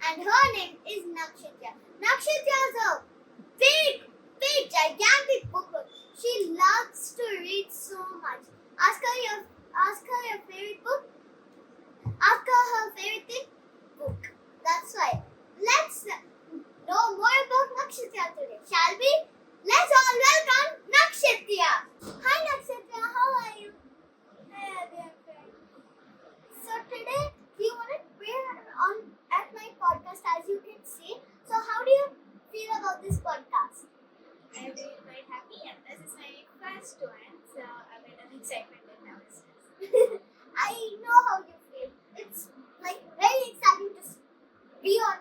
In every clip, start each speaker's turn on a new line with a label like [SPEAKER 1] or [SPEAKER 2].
[SPEAKER 1] and her name is Nakshatra. Nakshatra is a big, gigantic bookworm. She loves to read so much. Ask her your favorite book. Ask her her favorite thing. Book. That's right. Let's know more about Nakshatra today, shall we? Let's all welcome Nakshatra. Hi Nakshatra, how are you?
[SPEAKER 2] Hi, Aadhya.
[SPEAKER 1] So today we want to be on at my podcast, as you can see. So how do you feel about this podcast?
[SPEAKER 2] I'm really quite happy, and this is my first one, so I'm a little excited and nervous.
[SPEAKER 1] I know how you feel. It's like very exciting to be on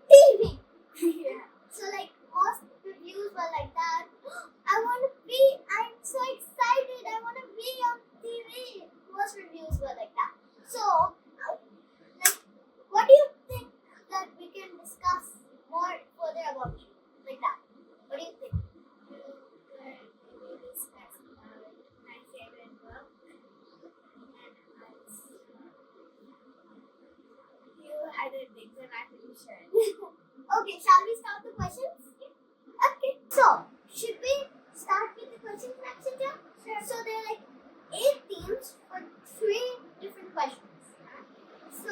[SPEAKER 1] TV.
[SPEAKER 2] Yeah.
[SPEAKER 1] So like most reviews were like that. I'm so excited. I want to be on TV. Most reviews were like that. So, like, what do you think that we can discuss more further about you? Like that. What do you think?
[SPEAKER 2] We discuss about my favorite book, and you had a big imagination.
[SPEAKER 1] Okay, shall we start the questions? Okay. So, should we start with the questions, Nakshatra?
[SPEAKER 2] Sure.
[SPEAKER 1] So there are like 8 themes for 3 different questions. So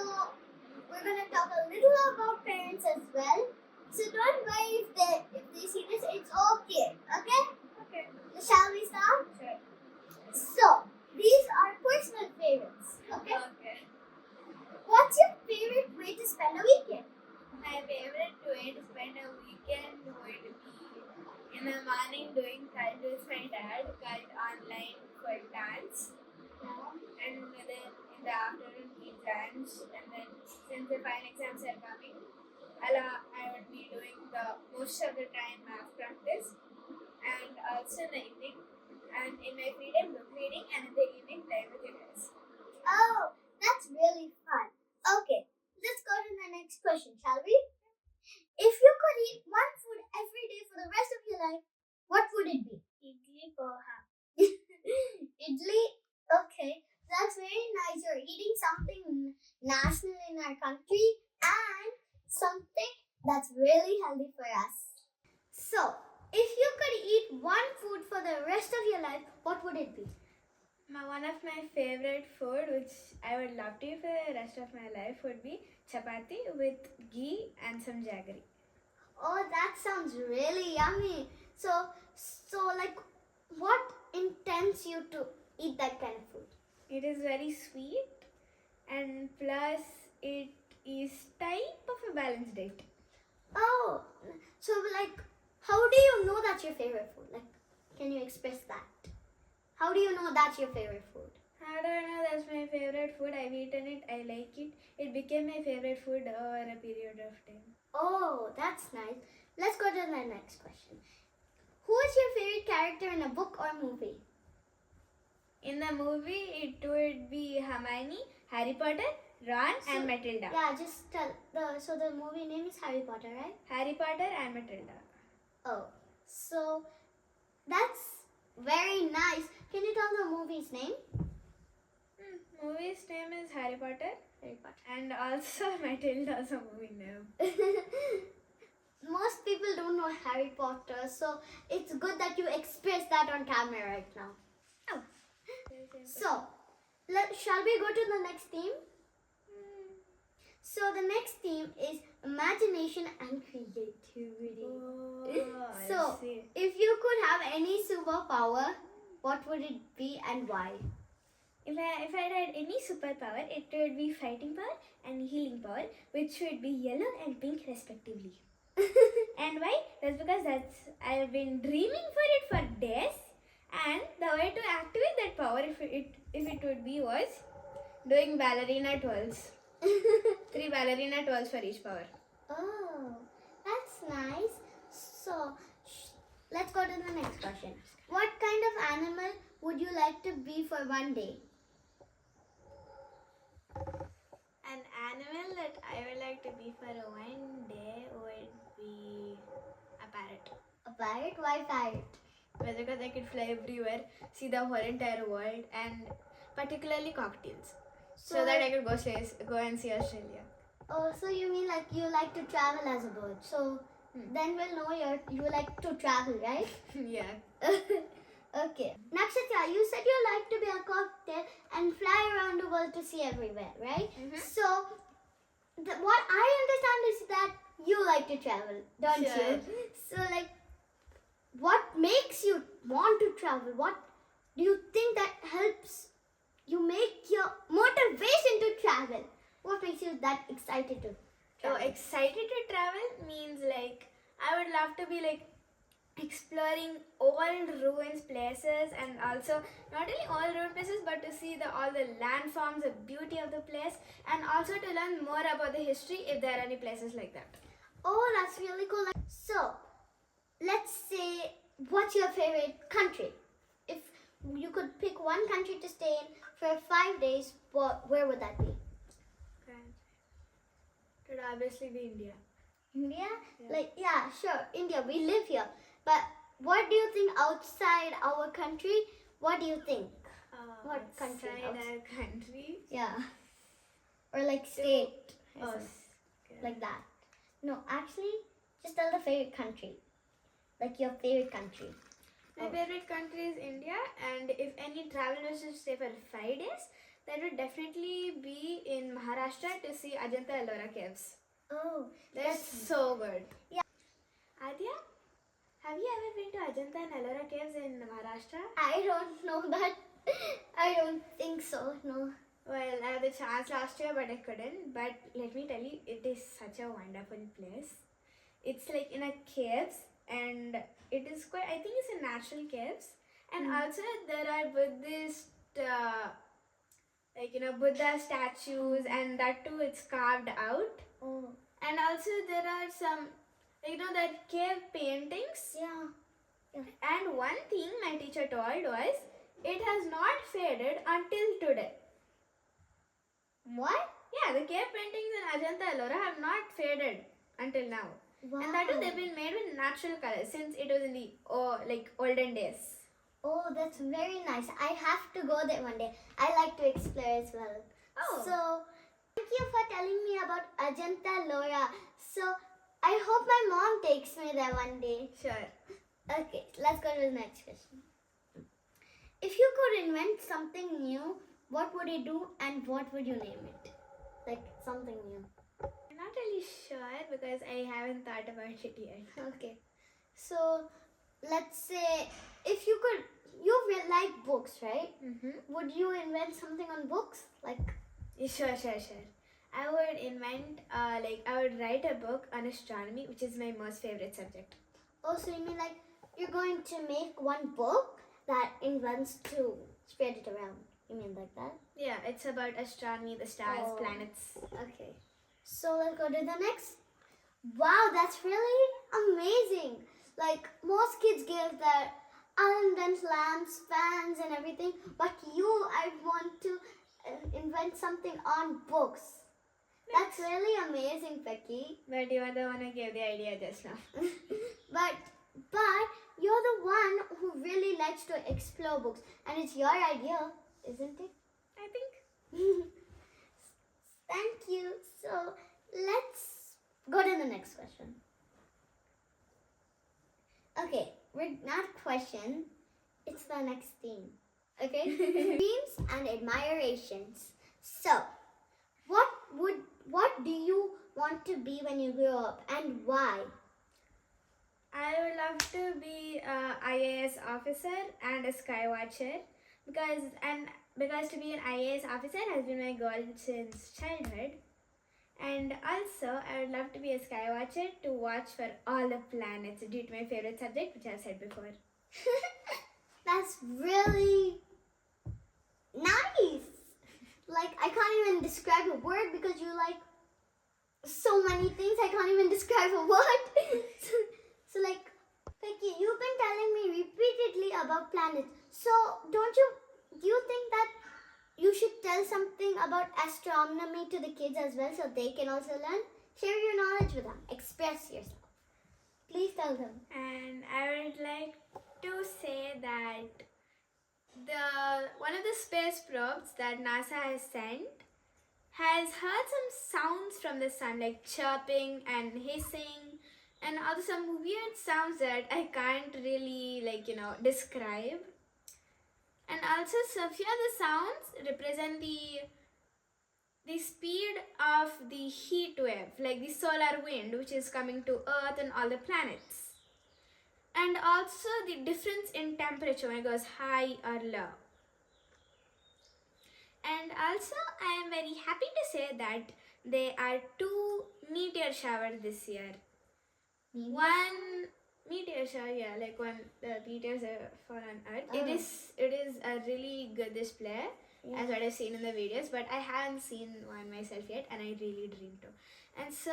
[SPEAKER 1] we're gonna talk a little about parents as well. So don't worry if they see this, it's okay. Okay?
[SPEAKER 2] Okay.
[SPEAKER 1] Shall we start?
[SPEAKER 2] Sure.
[SPEAKER 1] So these are personal favorites. Okay?
[SPEAKER 2] Okay.
[SPEAKER 1] What's your favorite way to spend a weekend?
[SPEAKER 2] My favorite way to spend a weekend would be in the morning doing kite with my dad, kite online for dance, and then in the afternoon exams, and then since the final exams are coming, I would be doing the most of the time math practice, and also in the evening, and in my free time book reading, and in the evening playing with you guys.
[SPEAKER 1] Oh, that's really fun. Okay, let's go to the next question, shall we? If you could eat one food every day for the rest of your life, what would it be?
[SPEAKER 2] Idli poha.
[SPEAKER 1] Idli? Okay, that's very nice. You're eating something national in our country and something that's really healthy for us. So, if you could eat one food for the rest of your life, what would it be?
[SPEAKER 2] One of my favorite food, which I would love to eat for the rest of my life, would be chapati with ghee and some jaggery.
[SPEAKER 1] Oh, that sounds really yummy. So like, what intends you to eat that kind of food?
[SPEAKER 2] It is very sweet, and plus it is type of a balanced diet.
[SPEAKER 1] Oh, so like, how do you know that's your favorite food? Like, can you express that? How do you know that's your favorite food?
[SPEAKER 2] How do I know that's my favorite food? I've eaten it, I like it. It became my favorite food over a period of time.
[SPEAKER 1] Oh, that's nice. Let's go to the next question. Who is your favorite character in a book or movie?
[SPEAKER 2] In the movie, it would be Hermione, Harry Potter, Ron, and Matilda.
[SPEAKER 1] Yeah, just tell the movie name is Harry Potter, right?
[SPEAKER 2] Harry Potter and Matilda.
[SPEAKER 1] Oh, so that's very nice. Can you tell the movie's name?
[SPEAKER 2] Movie's name is Harry Potter.
[SPEAKER 1] Harry Potter.
[SPEAKER 2] And also Matilda's a movie name.
[SPEAKER 1] Most people don't know Harry Potter, so it's good that you express that on camera right now.
[SPEAKER 2] Oh.
[SPEAKER 1] So, shall we go to the next theme? So the next theme is imagination and creativity.
[SPEAKER 2] Oh,
[SPEAKER 1] So,
[SPEAKER 2] I see.
[SPEAKER 1] if you could have any superpower, what would it be and why?
[SPEAKER 2] If I had any superpower, it would be fighting power and healing power, which would be yellow and pink respectively. And why? That's because I've been dreaming for it for days, and the way to activate that power, if it would be, was doing ballerina twirls. 3 ballerina twirls for each power.
[SPEAKER 1] Oh, that's nice. So, let's go to the next question. What kind of animal would you like to be for one day?
[SPEAKER 2] An animal that I would like to be for one day would be a parrot.
[SPEAKER 1] A parrot? Why parrot?
[SPEAKER 2] Well, because I could fly everywhere, see the whole entire world, and particularly cocktails. So that I could go and see Australia.
[SPEAKER 1] Oh, so you mean like you like to travel as a bird? So then we'll know you like to travel, right?
[SPEAKER 2] Yeah.
[SPEAKER 1] Okay. Nakshatra, you said you like to be a cocktail and fly around the world to see everywhere, right? So what I understand is that you like to travel, don't
[SPEAKER 2] Sure.
[SPEAKER 1] you? So like, what makes you want to travel? What do you think that helps you make your motivation to travel? What makes you that excited to
[SPEAKER 2] Oh,
[SPEAKER 1] travel?
[SPEAKER 2] excited to travel means like I would love to be like exploring old ruins places, and also not only all ruined places but to see all the landforms, the beauty of the place, and also to learn more about the history if there are any places like that.
[SPEAKER 1] Oh, that's really cool. So, let's say, what's your favorite country? If you could pick one country to stay in for 5 days, where would that be?
[SPEAKER 2] It would obviously be India.
[SPEAKER 1] India?
[SPEAKER 2] Yeah.
[SPEAKER 1] Yeah, sure, India. We live here. But what do you think outside our country? What do you think? What country?
[SPEAKER 2] Outside our country?
[SPEAKER 1] Yeah. Or like state. or
[SPEAKER 2] Oh,
[SPEAKER 1] something.
[SPEAKER 2] okay.
[SPEAKER 1] Like that. No, actually, just tell the favorite country. Like your favorite country.
[SPEAKER 2] My favorite country is India, and if any travel was to stay for 5 days, that would definitely be in Maharashtra to see Ajanta Ellora caves.
[SPEAKER 1] Oh,
[SPEAKER 2] That's so good.
[SPEAKER 1] Yeah.
[SPEAKER 2] Aadhya, have you ever been to Ajanta and Ellora caves in Maharashtra?
[SPEAKER 1] I don't know that. I don't think so, no.
[SPEAKER 2] Well, I had the chance last year, but I couldn't. But let me tell you, it is such a wonderful place. It's like in a caves, and it is quite, I think it's a natural caves. And also there are Buddhist, Buddha statues, and that too it's carved out.
[SPEAKER 1] Oh.
[SPEAKER 2] And also there are some, that cave paintings.
[SPEAKER 1] Yeah.
[SPEAKER 2] And one thing my teacher told was, it has not faded until today.
[SPEAKER 1] What?
[SPEAKER 2] Yeah, the cave paintings in Ajanta Ellora have not faded until now.
[SPEAKER 1] Wow.
[SPEAKER 2] And that too, they've been made with natural colors since it was in the olden days.
[SPEAKER 1] Oh, that's very nice. I have to go there one day. I like to explore as well.
[SPEAKER 2] Oh.
[SPEAKER 1] So, thank you for telling me about Ajanta Ellora. So, I hope my mom takes me there one day.
[SPEAKER 2] Sure.
[SPEAKER 1] Okay, let's go to the next question. If you could invent something new, what would you do and what would you name it? Like something new.
[SPEAKER 2] I'm not really sure because I haven't thought about it yet.
[SPEAKER 1] Okay. So, let's say if you could, you will like books, right?
[SPEAKER 2] Mm-hmm.
[SPEAKER 1] Would you invent something on books? Like,
[SPEAKER 2] Sure. I would invent, I would write a book on astronomy, which is my most favorite subject.
[SPEAKER 1] oh, so you mean like you're going to make one book that invents to spread it around? You mean like that?
[SPEAKER 2] Yeah, it's about astronomy, the stars,
[SPEAKER 1] Oh.
[SPEAKER 2] planets.
[SPEAKER 1] Okay. So let's go to the next. Wow, that's really amazing. Like most kids give their invent lamps, fans and everything, but I want to invent something on books. That's really amazing, Becky.
[SPEAKER 2] But you are the one who gave the idea just now.
[SPEAKER 1] But you're the one who really likes to explore books, and it's your idea, isn't it?
[SPEAKER 2] I think.
[SPEAKER 1] Thank you. So let's go to the next question. Okay, we're not question. It's the next theme. Okay, dreams and admirations. So, what do you want to be when you grow up, and why?
[SPEAKER 2] I would love to be a IAS officer and a sky watcher because to be an IAS officer has been my goal since childhood. And also, I would love to be a sky watcher to watch for all the planets due to my favorite subject, which I've said before.
[SPEAKER 1] That's really nice. Like, I can't even describe a word because you like so many things. I can't even describe a word. So like, Becky, you've been telling me repeatedly about planets. So, do you think that you should tell something about astronomy to the kids as well so they can also learn? Share your knowledge with them. Express yourself. Please tell them.
[SPEAKER 2] And I would like to say that one of the space probes that NASA has sent has heard some sounds from the sun, like chirping and hissing, and also some weird sounds that I can't really, describe. And also, Sophia, the sounds represent the speed of the heat wave, like the solar wind, which is coming to Earth and all the planets. And also the difference in temperature when it goes high or low. And also, I am very happy to say that there are 2 meteor showers this year. One meteor shower, yeah, like when the meteors fall on Earth.
[SPEAKER 1] Oh.
[SPEAKER 2] It is a really good display, as what I've seen in the videos, but I haven't seen one myself yet, and I really dream to. And so,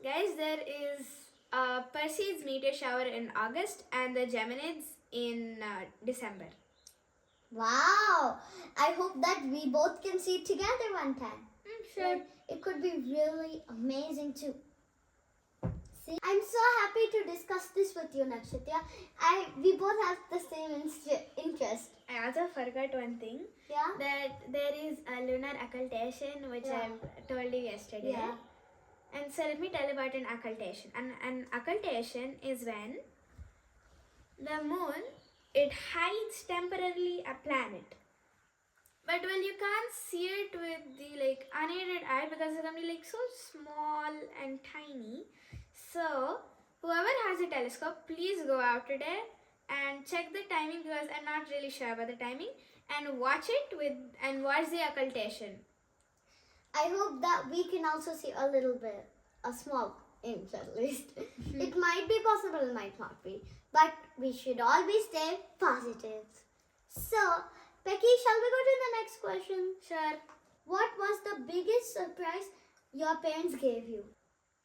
[SPEAKER 2] guys, there is a Perseids meteor shower in August and the Geminids in December.
[SPEAKER 1] Wow! I hope that we both can see it together one time.
[SPEAKER 2] Sure.
[SPEAKER 1] Like, it could be really amazing too. See, I'm so happy to discuss this with you, Nakshatra. We both have the same interest.
[SPEAKER 2] I also forgot one thing.
[SPEAKER 1] Yeah?
[SPEAKER 2] That there is a lunar occultation, which I told you yesterday.
[SPEAKER 1] Yeah.
[SPEAKER 2] And so let me tell you about an occultation. An occultation is when the moon, it hides temporarily a planet. But well, you can't see it with the unaided eye because it's gonna be so small and tiny. So whoever has a telescope, please go out today and check the timing, because I'm not really sure about the timing, and watch the occultation.
[SPEAKER 1] I hope that we can also see a little bit, a small inch at least. It might be possible, it might not be. But we should always stay positive. So, Becky, shall we go to the next question?
[SPEAKER 2] Sure.
[SPEAKER 1] What was the biggest surprise your parents gave you?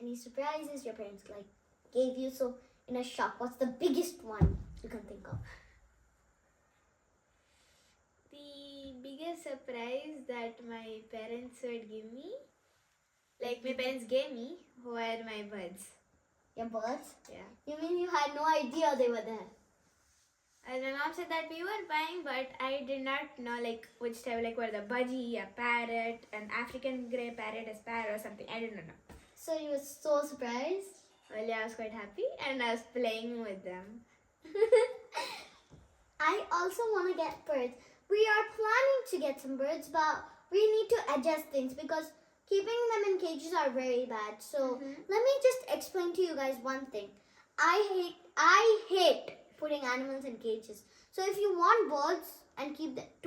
[SPEAKER 1] Any surprises your parents gave you so in a shock? What's the biggest one you can think of?
[SPEAKER 2] The biggest surprise that my parents would give me, my parents gave me, were my birds.
[SPEAKER 1] Your birds?
[SPEAKER 2] Yeah.
[SPEAKER 1] You mean you had no idea they were there?
[SPEAKER 2] And my mom said that we were buying, but I did not know which type, were the budgie, a parrot, an African grey parrot, a sparrow, or something. I didn't know.
[SPEAKER 1] So you were so surprised?
[SPEAKER 2] Well, yeah, I was quite happy, and I was playing with them.
[SPEAKER 1] I also want to get birds. We are planning to get some birds, but we need to adjust things because keeping them in cages are very bad. So let me just explain to you guys one thing. I hate putting animals in cages. So if you want birds and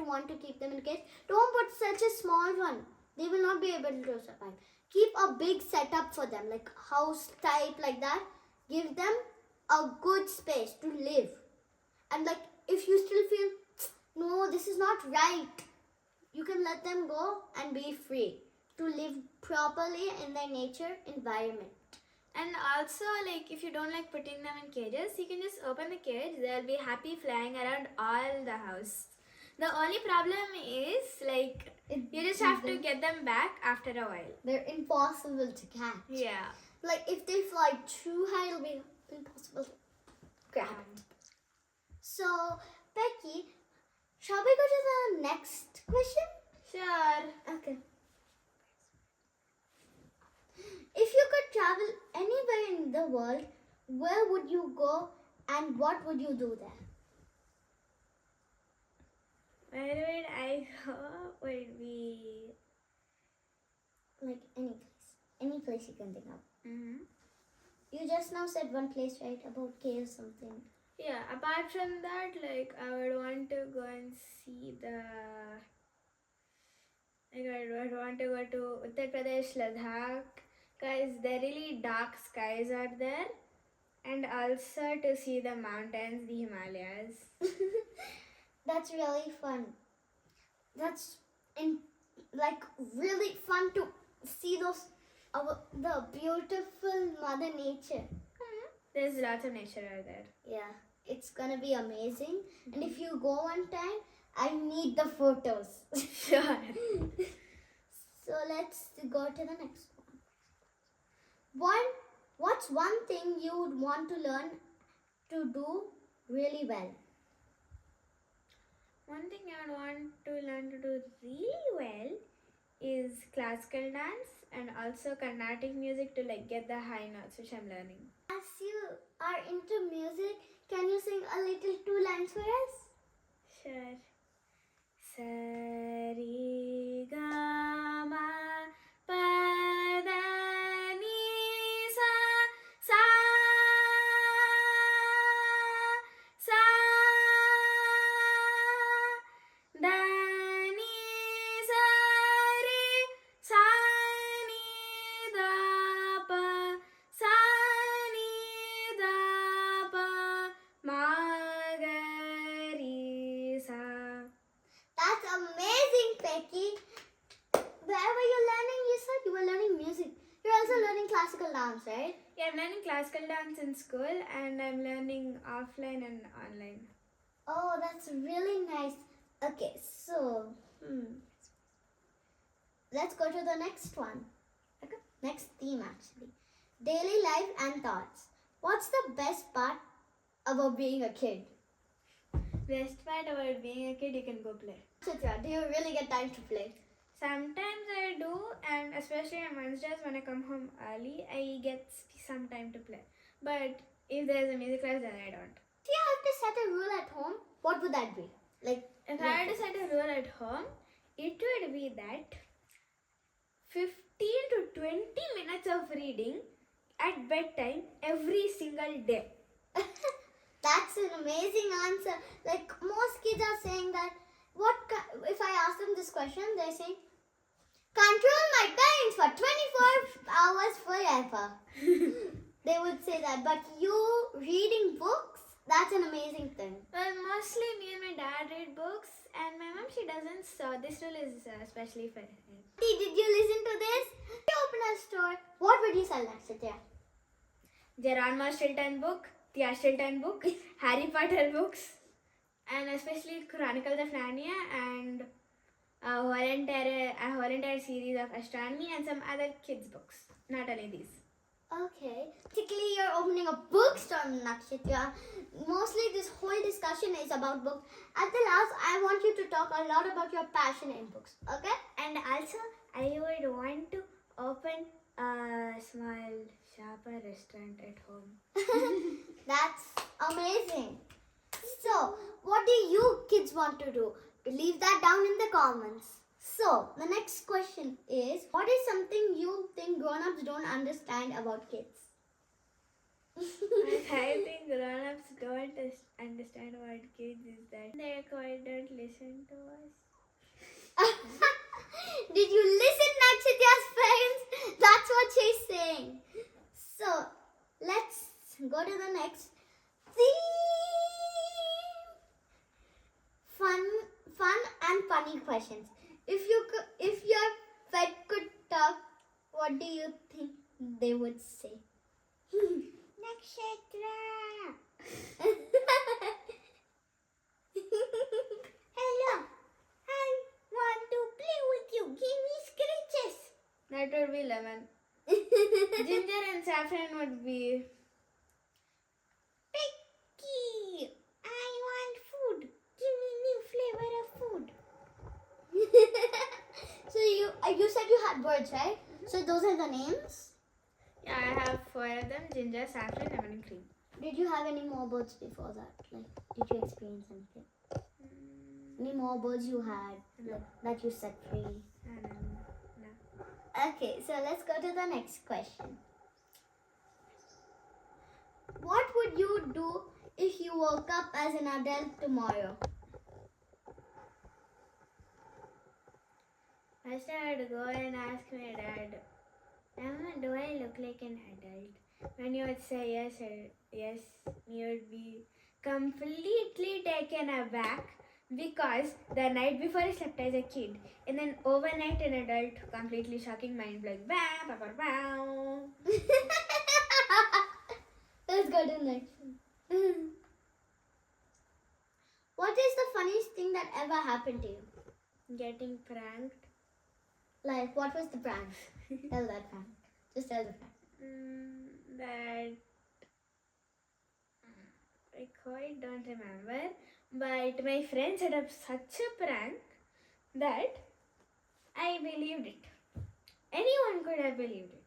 [SPEAKER 1] want to keep them in a cage, don't put such a small one. They will not be able to survive. Keep a big setup for them, like house type, like that. Give them a good space to live. And if you still feel, no, this is not right, you can let them go and be free to live properly in their nature environment.
[SPEAKER 2] And also, if you don't like putting them in cages, you can just open the cage. They'll be happy flying around all the house. The only problem is, you just have to get them back after a while.
[SPEAKER 1] They're impossible to catch.
[SPEAKER 2] Yeah.
[SPEAKER 1] If they fly too high, it'll be impossible to grab it. So, Becky, shall we go to the next question?
[SPEAKER 2] Sure.
[SPEAKER 1] Okay. If you could travel anywhere in the world, where would you go and what would you do there?
[SPEAKER 2] Where would I go? Would be
[SPEAKER 1] any place you can think of.
[SPEAKER 2] Mm-hmm.
[SPEAKER 1] You just now said one place, right? About caves, something.
[SPEAKER 2] Yeah, apart from that, I would want to go and see I would want to go to Uttar Pradesh, Ladakh, because there are really dark skies out there, and also to see the mountains, the Himalayas.
[SPEAKER 1] That's really fun. That's really fun to see the beautiful Mother Nature.
[SPEAKER 2] There's lots of nature out there.
[SPEAKER 1] Yeah, it's gonna be amazing. And if you go one time, I need the photos.
[SPEAKER 2] Sure.
[SPEAKER 1] So let's go to the next one. What's one thing you would want to learn to do really well?
[SPEAKER 2] One thing I would want to learn to do really well is classical dance and also Carnatic music to like get the high notes, which I'm learning.
[SPEAKER 1] As you are into music, can you sing a little 2 lines for us?
[SPEAKER 2] Sure. Sari ga ma pa da ni sa sa sa da ni sa re sa ni da pa sa ni da pa ma ga ri sa.
[SPEAKER 1] That's amazing, Becky. Where were you learning? You said you were learning music. You're also learning classical dance, right?
[SPEAKER 2] Yeah, I'm learning classical dance in school and I'm learning offline and online.
[SPEAKER 1] Oh, that's really nice. Okay, so let's go to the next one. Okay, next theme actually. Daily life and thoughts. What's the best part about being a kid?
[SPEAKER 2] Best part about being a kid, you can go play.
[SPEAKER 1] Chitra, do you really get time to play?
[SPEAKER 2] Sometimes I do, and especially on Wednesdays when I come home early, I get some time to play. But if there's a music class, then I don't.
[SPEAKER 1] If you have to set a rule at home, what would that be? Like,
[SPEAKER 2] if I had to set a rule at home, it would be that 15 to 20 minutes of reading at bedtime every single day.
[SPEAKER 1] That's an amazing answer. Like, most kids are saying that, if I ask them this question, they're saying, control my parents for 24 hours forever. They would say that. But you reading books, that's an amazing thing.
[SPEAKER 2] Well, mostly me and my dad read books, and my mom, she doesn't, so this rule is especially for her.
[SPEAKER 1] Did you listen to this? If you open a store, what would you sell, Nakshatra?
[SPEAKER 2] Geronimo Stilton book, Thea Stilton book, Harry Potter books, and especially Chronicles of Narnia and a whole entire series of astronomy and some other kids' books. Not only these.
[SPEAKER 1] Okay. Particularly, you're opening a bookstore, Nakshatra. Mostly, this whole discussion is about books. At the last, I want you to talk a lot about your passion in books. Okay?
[SPEAKER 2] And also, I would want to open a small shop or restaurant at home.
[SPEAKER 1] That's amazing. So, what do you kids want to do? Leave that down in the comments. So, the next question is, what is something you think grown-ups don't understand about kids?
[SPEAKER 2] I think grown-ups don't understand about kids is that they quite don't listen to us.
[SPEAKER 1] Did you listen, Nakshatra's parents? That's what she's saying. So, let's go to the next theme. Fun and funny questions. If your pet could talk, what do you think they would say? Nakshatra. Hello. I want to play with you. Give me scratches.
[SPEAKER 2] That would be lemon. Ginger and saffron would be...
[SPEAKER 1] Becky, I want food. Give me new flavor of food. So you said you had birds, right? So those are the names?
[SPEAKER 2] Yeah, I have 4 of them. Ginger, saffron, lemon and cream.
[SPEAKER 1] Did you have any more birds before that? Like, did you experience anything? Any more birds you had that you set free?
[SPEAKER 2] No.
[SPEAKER 1] Okay, so let's go to the next question. What would you do if you woke up as an adult tomorrow?
[SPEAKER 2] First, I would go and ask my dad, Mama, do I look like an adult? When you would say yes, you would be completely taken aback because the night before I slept as a kid, and then overnight an adult, completely shocking mind, like bah, bah, bah, bah.
[SPEAKER 1] Let's go to the next one. What is the funniest thing that ever happened to you?
[SPEAKER 2] Getting pranked.
[SPEAKER 1] Like, what was the prank? Tell that prank. Just tell the prank.
[SPEAKER 2] That I quite don't remember, but my friend set up such a prank that I believed it. Anyone could have believed it.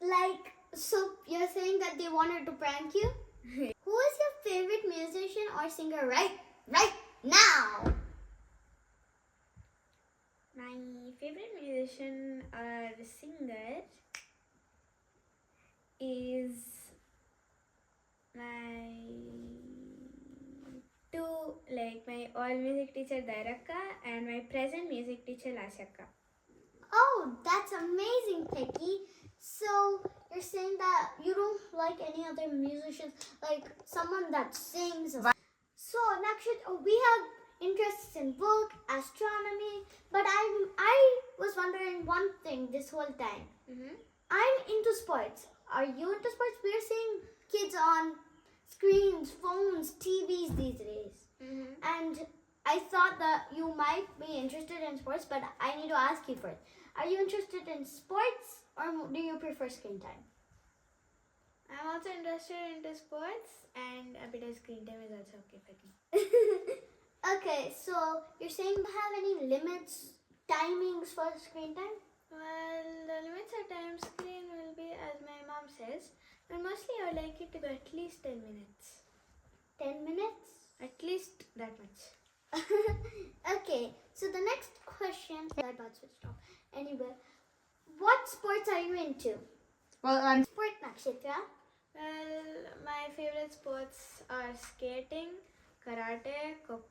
[SPEAKER 1] Like, so you're saying that they wanted to prank you? Who is your favorite musician or singer right now?
[SPEAKER 2] My favorite musician or singer is my old music teacher Daraka and my present music teacher Lashaka.
[SPEAKER 1] Oh, that's amazing, Peggy. So you're saying that you don't like any other musicians, like someone that sings. So Nakshatra, we have interests in book, astronomy, but I was wondering one thing this whole time. I'm into sports. Are you into sports? We're seeing kids on screens, phones, TVs these days. And I thought that you might be interested in sports, but I need to ask you first. Are you interested in sports or do you prefer screen time?
[SPEAKER 2] I'm also interested into sports and a bit of screen time is also okay for me.
[SPEAKER 1] Okay, so you're saying you have any limits, timings for screen time?
[SPEAKER 2] Well, the limits of time screen will be as my mom says, but mostly I would like it to be at least 10 minutes.
[SPEAKER 1] 10 minutes?
[SPEAKER 2] At least that much.
[SPEAKER 1] Okay, so the next question that got switched off. Anyway, what sports are you into?
[SPEAKER 2] Well, I'm
[SPEAKER 1] Sport Nakshatra.
[SPEAKER 2] Well, my favorite sports are skating, karate, kho.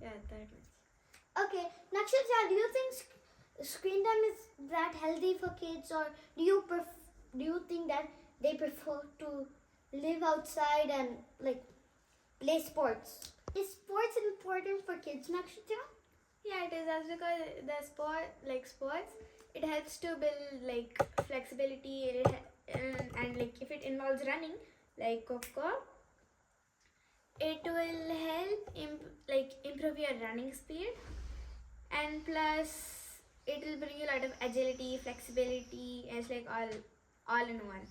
[SPEAKER 2] Yeah, that much.
[SPEAKER 1] Okay, Nakshatra, do you think screen time is that healthy for kids, or do you think that they prefer to live outside and like play sports? Is sports important for kids, Nakshatra?
[SPEAKER 2] Yeah, it is. That's because the sports, it helps to build like flexibility and like if it involves running, like kho, it will help improve your running speed, and plus it will bring you a lot of agility, flexibility, and it's like all in one.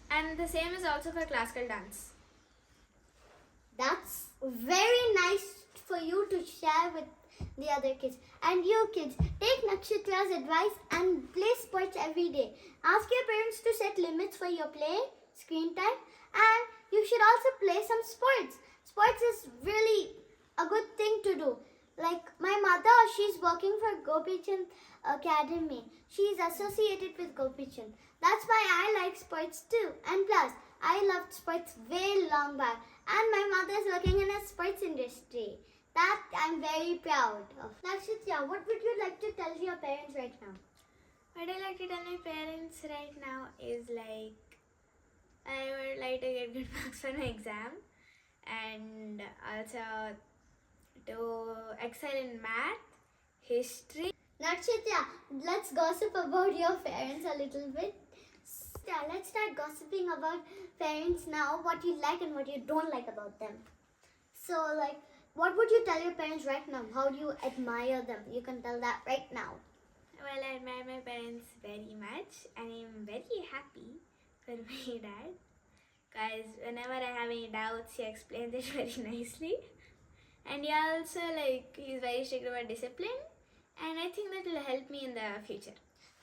[SPEAKER 2] And the same is also for classical dance.
[SPEAKER 1] That's very nice for you to share with the other kids. And you kids, take Nakshatra's advice and play sports every day. Ask your parents to set limits for your play, screen time, and you should also play some sports. Sports is really a good thing to do. Like my mother, she's working for Gopichand Academy. She's associated with Gopichand. That's why I like sports too. And plus, I loved sports way long back. And my mother is working in a sports industry. That I'm very proud of. Nakshatra, what would you like to tell your parents right now?
[SPEAKER 2] What I like to tell my parents right now is like I would like to get good marks for my exam and also to excel in math, history.
[SPEAKER 1] Nakshatra, let's gossip about your parents a little bit. Let's start gossiping about parents now, what you like and what you don't like about them. So, like, what would you tell your parents right now? How do you admire them? You can tell that right now.
[SPEAKER 2] Well, I admire my parents very much and I'm very happy for my dad because whenever I have any doubts, he explains it very nicely. And he also, he's very strict about discipline and I think that will help me in the future.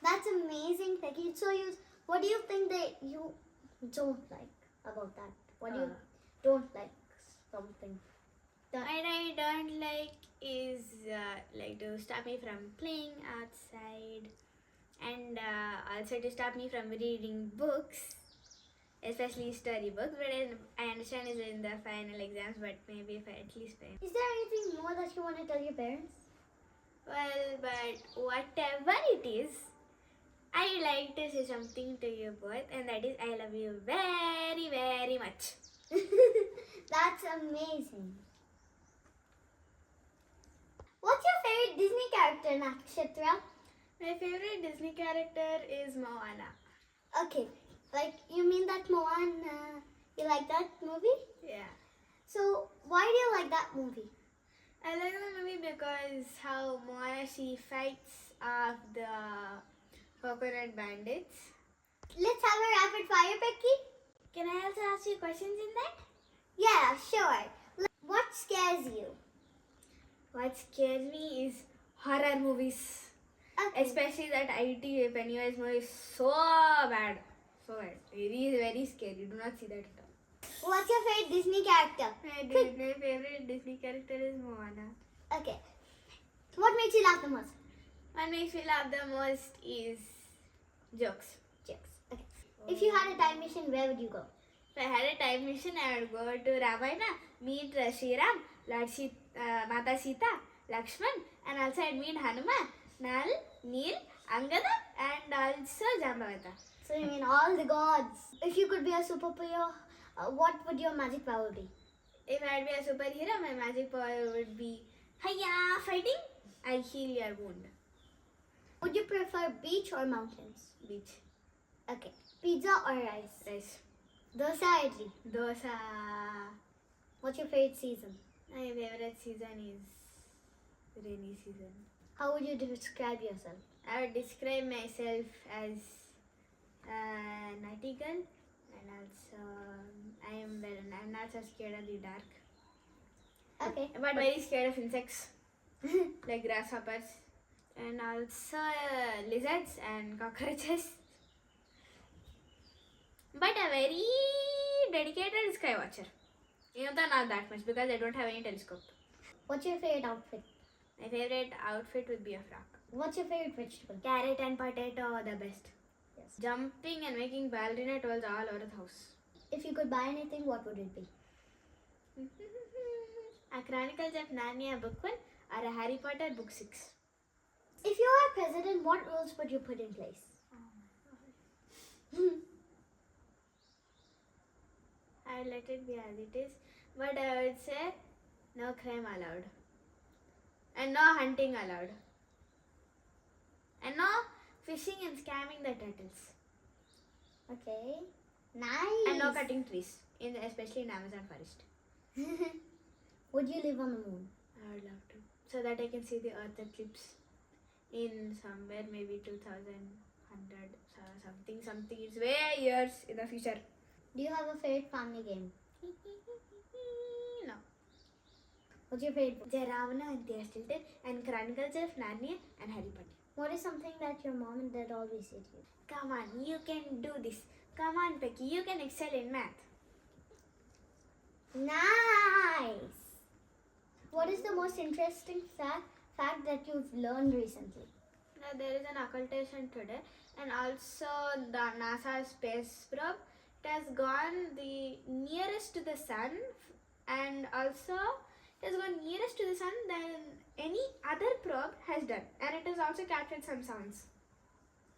[SPEAKER 1] That's amazing, Peggy. So, what do you think that you don't like about that? What do you don't like something?
[SPEAKER 2] What I don't like is to stop me from playing outside and also to stop me from reading books, especially storybooks. But I understand it's in the final exams, but maybe if I at least finish.
[SPEAKER 1] Is there anything more that you want to tell your parents?
[SPEAKER 2] Well, but whatever it is, I would like to say something to you both, and that is I love you very, very much.
[SPEAKER 1] That's amazing. What's your favorite Disney character, Nakshatra?
[SPEAKER 2] My favorite Disney character is Moana.
[SPEAKER 1] Okay, like you mean that Moana, you like that movie?
[SPEAKER 2] Yeah.
[SPEAKER 1] So why do you like that movie?
[SPEAKER 2] I like the movie because how Moana, she fights off the coconut bandits.
[SPEAKER 1] Let's have a rapid fire, Becky.
[SPEAKER 2] Can I also ask you questions in that?
[SPEAKER 1] Yeah, sure. What scares you?
[SPEAKER 2] What scares me is horror movies.
[SPEAKER 1] Okay.
[SPEAKER 2] Especially that IT Pennywise movie is so bad. So bad. Very, very scary. Do not see that at all.
[SPEAKER 1] What's your favorite Disney character?
[SPEAKER 2] My favorite Disney character is Moana.
[SPEAKER 1] Okay. What makes you laugh the most?
[SPEAKER 2] What makes me laugh the most is jokes.
[SPEAKER 1] Jokes. Okay. If you had a time machine, where would you go?
[SPEAKER 2] If I had a time machine, I would go to Ramayana, meet Sri Ram, Mata Sita, Lakshman, and also I'd meet Hanuman, Nal, Neel, Angada, and also Jambavata.
[SPEAKER 1] So you mean all the gods. If you could be a superhero, what would your magic power be?
[SPEAKER 2] If I'd be a superhero, my magic power would be Hiya, fighting. I heal your wound.
[SPEAKER 1] Would you prefer beach or mountains?
[SPEAKER 2] Beach.
[SPEAKER 1] Okay. Pizza or rice?
[SPEAKER 2] Rice.
[SPEAKER 1] Dosa or idli?
[SPEAKER 2] Dosa.
[SPEAKER 1] What's your favorite season?
[SPEAKER 2] My favorite season is rainy season.
[SPEAKER 1] How would you describe yourself?
[SPEAKER 2] I would describe myself as a naughty girl, and also I'm not so scared of the dark.
[SPEAKER 1] Okay.
[SPEAKER 2] But very scared of insects like grasshoppers, and also lizards and cockroaches. But a very dedicated sky watcher. Even though not that much because I don't have any telescope.
[SPEAKER 1] What's your favorite outfit?
[SPEAKER 2] My favorite outfit would be a frock.
[SPEAKER 1] What's your favorite vegetable?
[SPEAKER 2] Carrot and potato are the best.
[SPEAKER 1] Yes.
[SPEAKER 2] Jumping and making ballerina twirls all over the house.
[SPEAKER 1] If you could buy anything, what would it be?
[SPEAKER 2] A Chronicles of Narnia book 1 or a Harry Potter book 6.
[SPEAKER 1] If you were president, what rules would you put in place?
[SPEAKER 2] I'll let it be as it is. But I would say no crime allowed. And no hunting allowed. And no fishing and scamming the turtles.
[SPEAKER 1] Okay. Nice.
[SPEAKER 2] And no cutting trees, especially in Amazon forest.
[SPEAKER 1] Would you live on the moon?
[SPEAKER 2] I would love to. So that I can see the earth eclipse in somewhere maybe 2100 something. It's way years in the future.
[SPEAKER 1] Do you have a favorite family game?
[SPEAKER 2] No.
[SPEAKER 1] What's your favorite book?
[SPEAKER 2] The Ravana and the Stilton and Chronicles of Narnia and Harry Potter.
[SPEAKER 1] What is something that your mom and dad always say to you?
[SPEAKER 2] Come on, you can do this. Come on, Becky, you can excel in math.
[SPEAKER 1] Nice. What is the most interesting fact that you've learned recently?
[SPEAKER 2] Now, there is an occultation today, and also the NASA space probe. It has gone the nearest to the sun, and also it has gone nearest to the sun than any other probe has done, and it has also captured some sounds.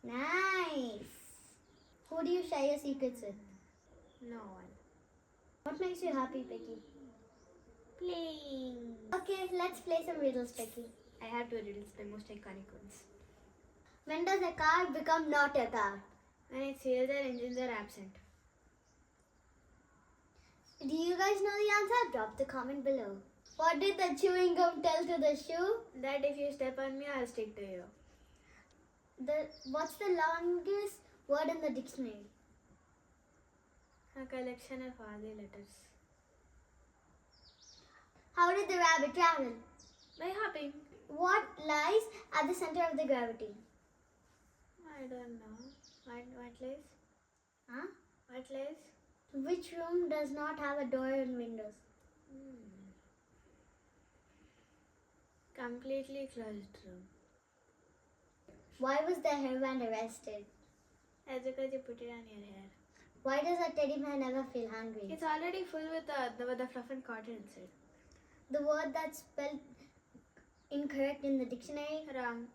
[SPEAKER 1] Nice. Who do you share your secrets with?
[SPEAKER 2] No one.
[SPEAKER 1] What makes you happy, Becky?
[SPEAKER 2] Playing.
[SPEAKER 1] Okay, let's play some riddles, Becky.
[SPEAKER 2] I have two riddles, the most iconic ones.
[SPEAKER 1] When does a car become not a car?
[SPEAKER 2] When its wheels or engines are absent.
[SPEAKER 1] Do you guys know the answer? Drop the comment below. What did the chewing gum tell to the shoe?
[SPEAKER 2] That if you step on me, I'll stick to you.
[SPEAKER 1] What's the longest word in the dictionary?
[SPEAKER 2] A collection of all the letters.
[SPEAKER 1] How did the rabbit travel?
[SPEAKER 2] By hopping.
[SPEAKER 1] What lies at the center of the gravity?
[SPEAKER 2] I don't know. What lies?
[SPEAKER 1] Huh?
[SPEAKER 2] What lies?
[SPEAKER 1] Which room does not have a door and windows?
[SPEAKER 2] Completely closed room.
[SPEAKER 1] Why was the hairband arrested?
[SPEAKER 2] That's because you put it on your hair.
[SPEAKER 1] Why does a teddy bear never feel hungry?
[SPEAKER 2] It's already full with the fluff and cotton inside.
[SPEAKER 1] The word that's spelled incorrect in the dictionary.
[SPEAKER 2] Wrong.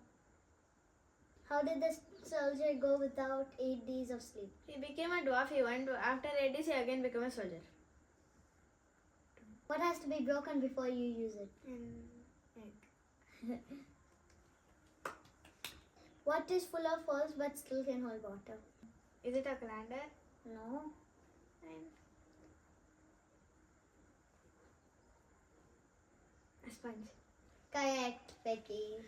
[SPEAKER 1] How did the soldier go without 8 days of sleep?
[SPEAKER 2] He became a dwarf. After 8 days, he again became a soldier.
[SPEAKER 1] What has to be broken before you use it?
[SPEAKER 2] Egg.
[SPEAKER 1] What is full of holes but still can hold water?
[SPEAKER 2] Is it a calendar?
[SPEAKER 1] No.
[SPEAKER 2] A sponge.
[SPEAKER 1] Correct, Becky.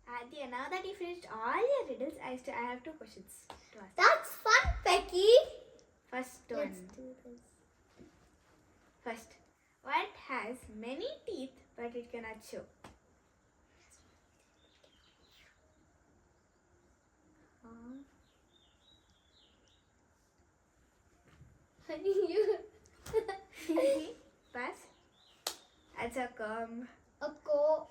[SPEAKER 2] Aadhya, now that you finished all your riddles, I have two questions to ask.
[SPEAKER 1] That's fun, Becky.
[SPEAKER 2] First
[SPEAKER 1] Let's
[SPEAKER 2] one.
[SPEAKER 1] do this.
[SPEAKER 2] First, what has many teeth but it cannot chew?
[SPEAKER 1] You.
[SPEAKER 2] Pass. That's a comb.
[SPEAKER 1] A co.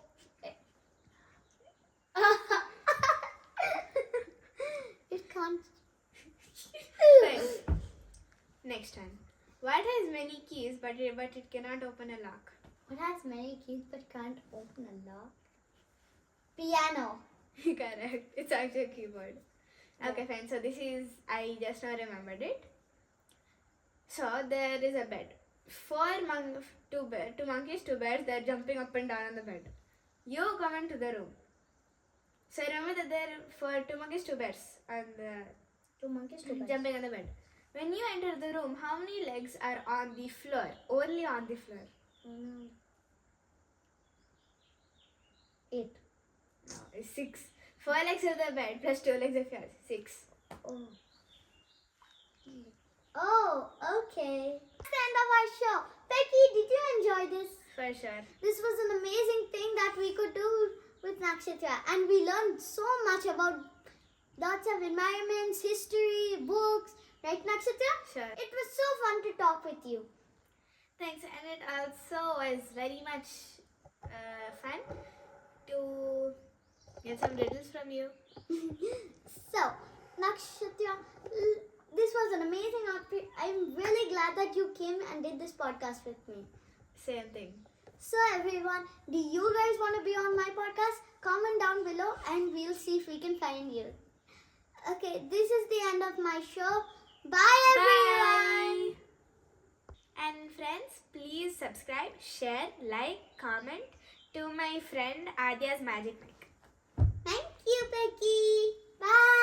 [SPEAKER 1] It can't.
[SPEAKER 2] Fine. Next one. What has many keys but it cannot open a lock?
[SPEAKER 1] What has many keys but can't open a lock? Piano.
[SPEAKER 2] Correct. It's actually a keyboard. Okay, fine. So this is, I just now remembered it. So there is a bed. Two monkeys, two bears, they're jumping up and down on the bed. You come into the room. So remember that there are two monkeys, two bears, and
[SPEAKER 1] Two monkeys, two bears.
[SPEAKER 2] jumping on the bed. When you enter the room, how many legs are on the floor? Only on the floor.
[SPEAKER 1] 8.
[SPEAKER 2] No, it's 6. 4 legs of the bed plus 2 legs of yours. 6.
[SPEAKER 1] Oh. Oh, okay. That's the end of our show. Becky, did you enjoy this?
[SPEAKER 2] For sure.
[SPEAKER 1] This was an amazing thing that we could do with Nakshatra, and we learned so much about lots of environments, history, books, right, Nakshatra?
[SPEAKER 2] Sure.
[SPEAKER 1] It was so fun to talk with you.
[SPEAKER 2] Thanks, and it also was very much fun to get some riddles from you.
[SPEAKER 1] So, Nakshatra, this was an amazing outfit. I'm really glad that you came and did this podcast with me.
[SPEAKER 2] Same thing.
[SPEAKER 1] So everyone, do you guys want to be on my podcast? Comment down below and we'll see if we can find you. Okay, this is the end of my show. Bye everyone.
[SPEAKER 2] Bye. And friends, please subscribe, share, like, comment to my friend Aadhya's Magic Mic.
[SPEAKER 1] Thank you, Becky. Bye.